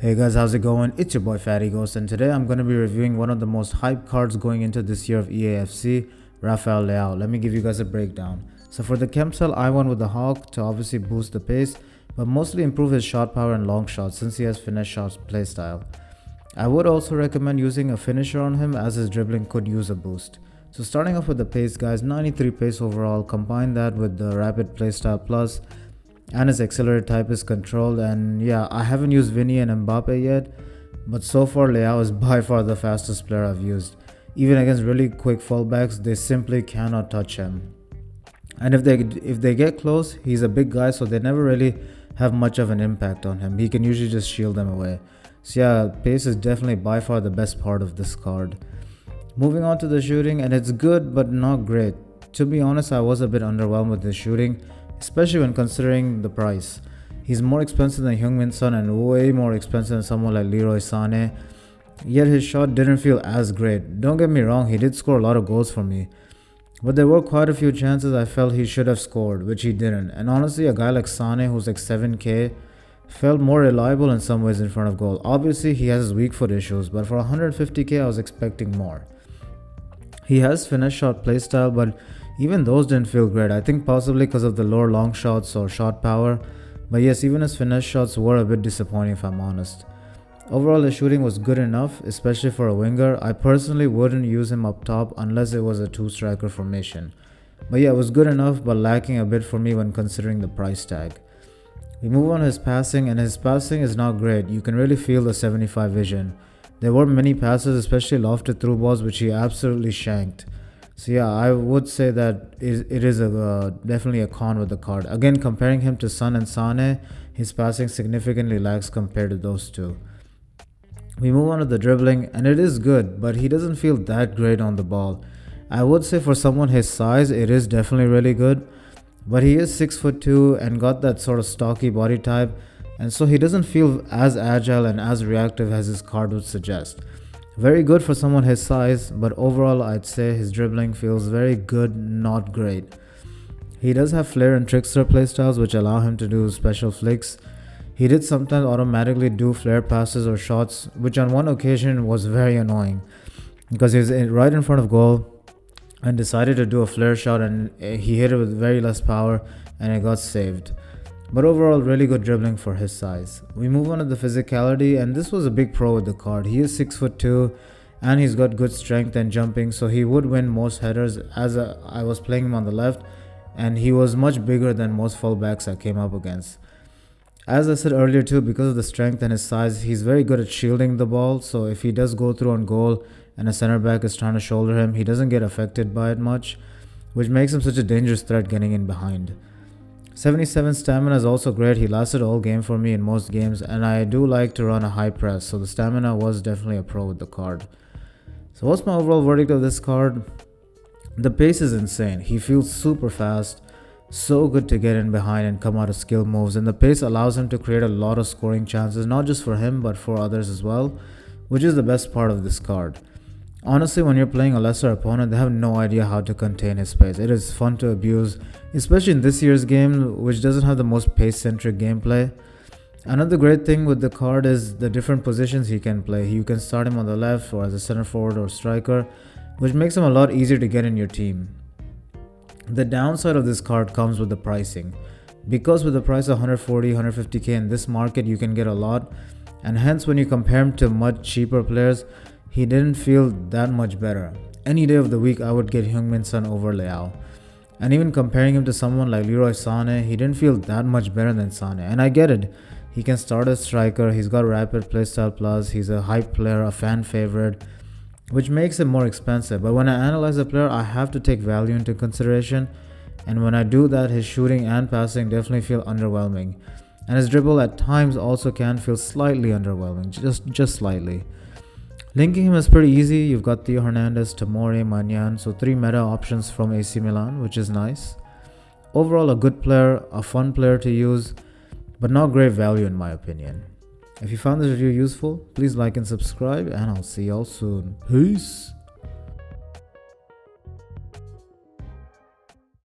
Hey guys, how's it going? It's your boy Fatty Ghost, and today I'm going to be reviewing one of the most hyped cards going into this year of EAFC, Rafael Leão. Let me give you guys a breakdown. So for the chem cell, I went with the Hawk to obviously boost the pace, but mostly improve his shot power and long shots since he has finesse shots playstyle. I would also recommend using a finisher on him as his dribbling could use a boost. So starting off with the pace guys, 93 pace overall, combine that with the rapid playstyle plus, and his accelerated type is controlled. And yeah, I haven't used Vinny and Mbappe yet, but so far Leão is by far the fastest player I've used. Even against really quick fullbacks, they simply cannot touch him. And if they get close, he's a big guy, so they never really have much of an impact on him. He can usually just shield them away. So yeah, pace is definitely by far the best part of this card. Moving on to the shooting, and it's good but not great. To be honest, I was a bit underwhelmed with his shooting, especially when considering the price. He's more expensive than Heung-min Son and way more expensive than someone like Leroy Sané, yet his shot didn't feel as great. Don't get me wrong, he did score a lot of goals for me, but there were quite a few chances I felt he should have scored, which he didn't. And honestly, a guy like Sané, who's like 7k, felt more reliable in some ways in front of goal. Obviously, he has his weak foot issues, but for 150k, I was expecting more. He has finesse shot playstyle, but even those didn't feel great. I think possibly because of the lower long shots or shot power. But yes, even his finesse shots were a bit disappointing if I'm honest. Overall, his shooting was good enough, especially for a winger. I personally wouldn't use him up top unless it was a two-striker formation. But yeah, it was good enough but lacking a bit for me when considering the price tag. We move on to his passing, and his passing is not great. You can really feel the 75 vision. There were many passes, especially lofted through balls, which he absolutely shanked. So yeah, I would say that it is definitely a con with the card. Again, comparing him to Son and Sané, his passing significantly lacks compared to those two. We move on to the dribbling, and it is good, but he doesn't feel that great on the ball. I would say for someone his size, it is definitely really good, but he is 6'2" and got that sort of stocky body type, and so he doesn't feel as agile and as reactive as his card would suggest. Very good for someone his size, but overall I'd say his dribbling feels very good, not great. He does have flair and trickster playstyles which allow him to do special flicks. He did sometimes automatically do flare passes or shots, which on one occasion was very annoying because he was right in front of goal and decided to do a flare shot, and he hit it with very less power and it got saved. But overall, really good dribbling for his size. We move on to the physicality, and this was a big pro with the card. He is 6'2", and he's got good strength and jumping, so he would win most headers as I was playing him on the left, and he was much bigger than most fullbacks I came up against. As I said earlier too, because of the strength and his size, he's very good at shielding the ball, so if he does go through on goal and a center back is trying to shoulder him, he doesn't get affected by it much, which makes him such a dangerous threat getting in behind. 77 stamina is also great. He lasted all game for me in most games, and I do like to run a high press, so the stamina was definitely a pro with the card. So what's my overall verdict of this card? The pace is insane. He feels super fast, so good to get in behind and come out of skill moves, and the pace allows him to create a lot of scoring chances, not just for him but for others as well, which is the best part of this card. Honestly, when you're playing a lesser opponent, they have no idea how to contain his pace. It is fun to abuse, especially in this year's game, which doesn't have the most pace-centric gameplay. Another great thing with the card is the different positions he can play. You can start him on the left or as a center forward or striker, which makes him a lot easier to get in your team. The downside of this card comes with the pricing. Because with the price of 140, 150k in this market, you can get a lot, and hence when you compare him to much cheaper players, he didn't feel that much better. Any day of the week, I would get Heung-min Son over Leão. And even comparing him to someone like Leroy Sané, he didn't feel that much better than Sané. And I get it. He can start as striker, he's got rapid playstyle plus, he's a hype player, a fan favorite, which makes him more expensive. But when I analyze a player, I have to take value into consideration. And when I do that, his shooting and passing definitely feel underwhelming. And his dribble at times also can feel slightly underwhelming, just slightly. Linking him is pretty easy. You've got Theo Hernandez, Tomori, Manyan, so 3 meta options from AC Milan, which is nice. Overall, a good player, a fun player to use, but not great value in my opinion. If you found this review useful, please like and subscribe, and I'll see y'all soon. Peace!